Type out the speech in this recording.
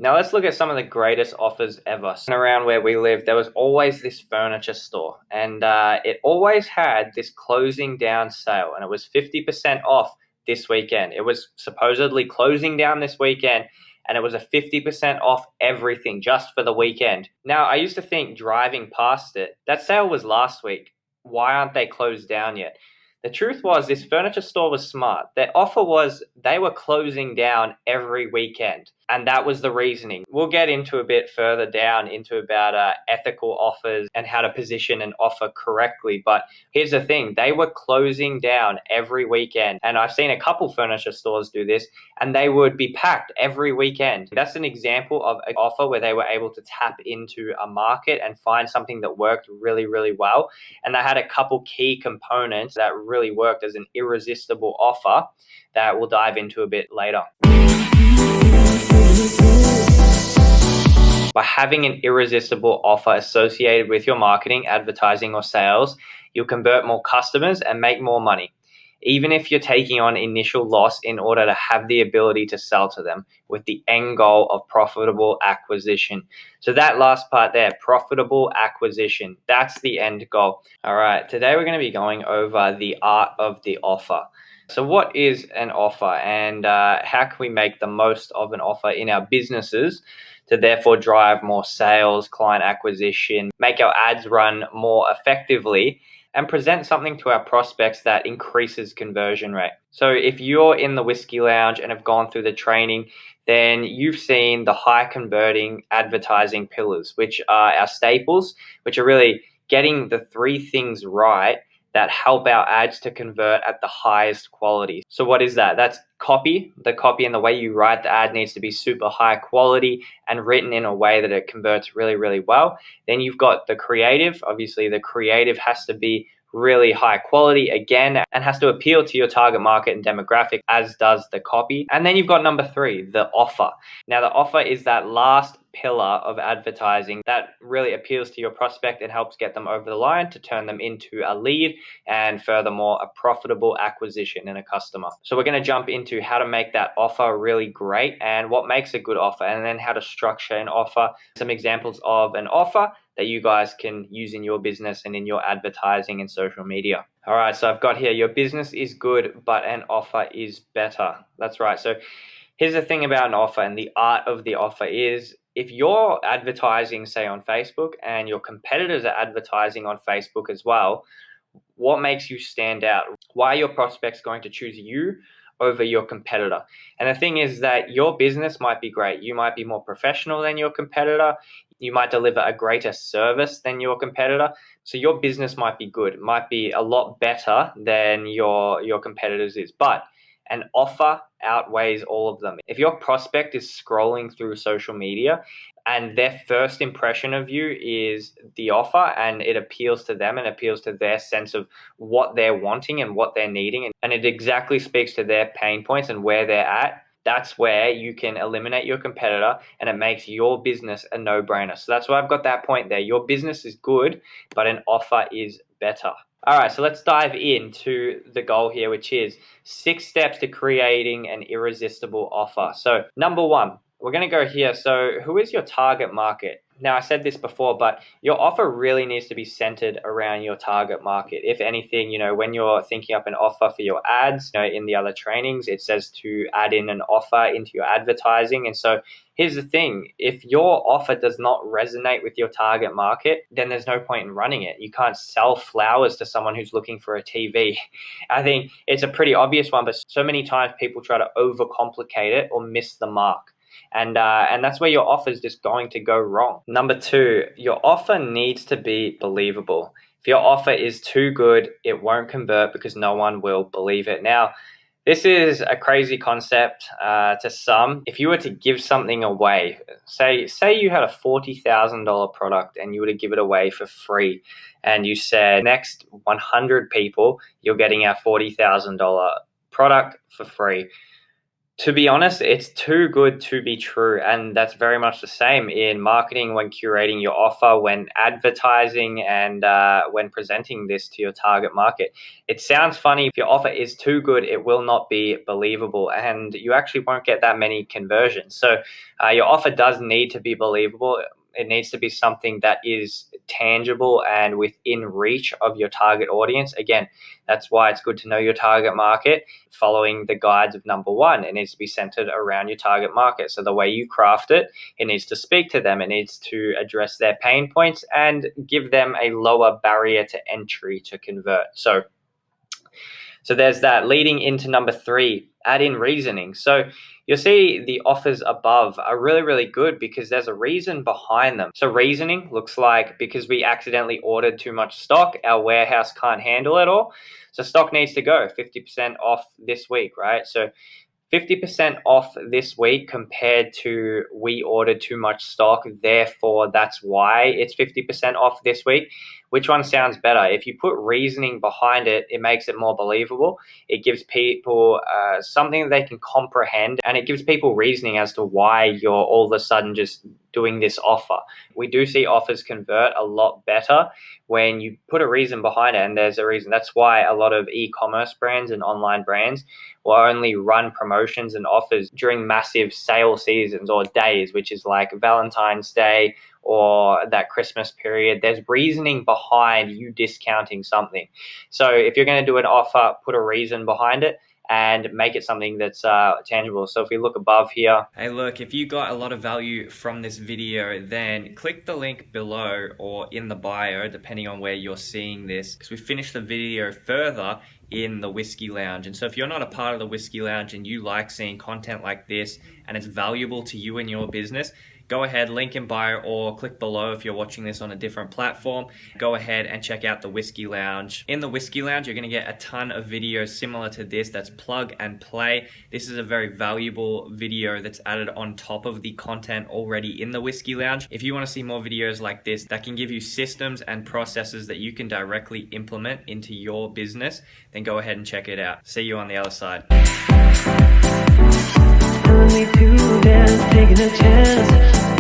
Now let's look at some of the greatest offers ever. So around where we live, there was always this furniture store, and it always had this closing down sale, and it was 50% off this weekend. It was supposedly closing down this weekend, and it was a 50% off everything just for the weekend. Now, I used to think driving past it, that sale was last week. Why aren't they closed down yet? The truth was, this furniture store was smart. Their offer was they were closing down every weekend. And that was the reasoning. We'll get into a bit further down into about ethical offers and how to position an offer correctly. But here's the thing, they were closing down every weekend. And I've seen a couple furniture stores do this, and they would be packed every weekend. That's an example of an offer where they were able to tap into a market and find something that worked really, really well. And they had a couple key components that really worked as an irresistible offer that we'll dive into a bit later. By having an irresistible offer associated with your marketing, advertising, or sales, you'll convert more customers and make more money, even if you're taking on initial loss in order to have the ability to sell to them with the end goal of profitable acquisition. So that last part there, profitable acquisition, that's the end goal. All right, today we're going to be going over the art of the offer. So what is an offer, and how can we make the most of an offer in our businesses to therefore drive more sales, client acquisition, make our ads run more effectively, and present something to our prospects that increases conversion rate. So if you're in the Whiskey Lounge and have gone through the training, then you've seen the high converting advertising pillars, which are our staples, which are really getting the three things right that help our ads to convert at the highest quality. So what is that? That's copy. The copy and the way you write the ad needs to be super high quality and written in a way that it converts really, really well. Then you've got the creative. Obviously, the creative has to be really high quality again and has to appeal to your target market and demographic, as does the copy. And then you've got number 3, the offer. Now the offer is that last pillar of advertising that really appeals to your prospect and helps get them over the line to turn them into a lead and furthermore a profitable acquisition and a customer. So we're going to jump into how to make that offer really great and what makes a good offer, and then how to structure an offer, some examples of an offer that you guys can use in your business and in your advertising and social media. All right, so I've got here, your business is good, but an offer is better. That's right. So here's the thing about an offer, and the art of the offer is, if you're advertising, say on Facebook, and your competitors are advertising on Facebook as well, what makes you stand out? Why are your prospects going to choose you over your competitor? And the thing is that your business might be great. You might be more professional than your competitor. You might deliver a greater service than your competitor. So your business might be good, might be a lot better than your competitors is. But an offer outweighs all of them. If your prospect is scrolling through social media and their first impression of you is the offer, and it appeals to them and appeals to their sense of what they're wanting and what they're needing, and it exactly speaks to their pain points and where they're at, that's where you can eliminate your competitor and it makes your business a no-brainer. So that's why I've got that point there. Your business is good, but an offer is better. All right, so let's dive into the goal here, which is 6 steps to creating an irresistible offer. So number 1, we're going to go here. So who is your target market? Now, I said this before, but your offer really needs to be centered around your target market. If anything, when you're thinking up an offer for your ads, in the other trainings, it says to add in an offer into your advertising. And so here's the thing, if your offer does not resonate with your target market, then there's no point in running it. You can't sell flowers to someone who's looking for a TV. I think it's a pretty obvious one, but so many times people try to overcomplicate it or miss the mark. And that's where your offer is just going to go wrong. Number 2, your offer needs to be believable. If your offer is too good, it won't convert because no one will believe it. Now, this is a crazy concept to some. If you were to give something away, say you had a $40,000 product and you were to give it away for free, and you said, next 100 people, you're getting our $40,000 product for free. To be honest, it's too good to be true. And that's very much the same in marketing when curating your offer, when advertising, and when presenting this to your target market. It sounds funny. If your offer is too good, it will not be believable and you actually won't get that many conversions. So your offer does need to be believable. It needs to be something that is tangible and within reach of your target audience. Again, that's why it's good to know your target market, following the guides of number one. It needs to be centered around your target market. So the way you craft it, it needs to speak to them. It needs to address their pain points and give them a lower barrier to entry to convert. So there's that. Leading into number three, add in reasoning. So you'll see the offers above are really, really good because there's a reason behind them. So reasoning looks like, because we accidentally ordered too much stock, our warehouse can't handle it all. So stock needs to go 50% off this week, right? So 50% off this week compared to we ordered too much stock, therefore that's why it's 50% off this week. Which one sounds better? If you put reasoning behind it, it makes it more believable. It gives people something that they can comprehend, and it gives people reasoning as to why you're all of a sudden just doing this offer. We do see offers convert a lot better when you put a reason behind it, and there's a reason. That's why a lot of e-commerce brands and online brands will only run promotions and offers during massive sale seasons or days, which is like Valentine's Day or that Christmas period. There's reasoning behind you discounting something. So if you're going to do an offer, put a reason behind it and make it something that's tangible. So if we look above here. Hey, look, if you got a lot of value from this video, then click the link below or in the bio, depending on where you're seeing this, because we finished the video further in the Whiskey Lounge. And so if you're not a part of the Whiskey Lounge and you like seeing content like this and it's valuable to you and your business, go ahead, link in bio, or click below if you're watching this on a different platform. Go ahead and check out the Whiskey Lounge. In the Whiskey Lounge, you're going to get a ton of videos similar to this. That's plug and play. This is a very valuable video that's added on top of the content already in the Whiskey Lounge. If you want to see more videos like this that can give you systems and processes that you can directly implement into your business, then go ahead and check it out. See you on the other side. Taking a chance.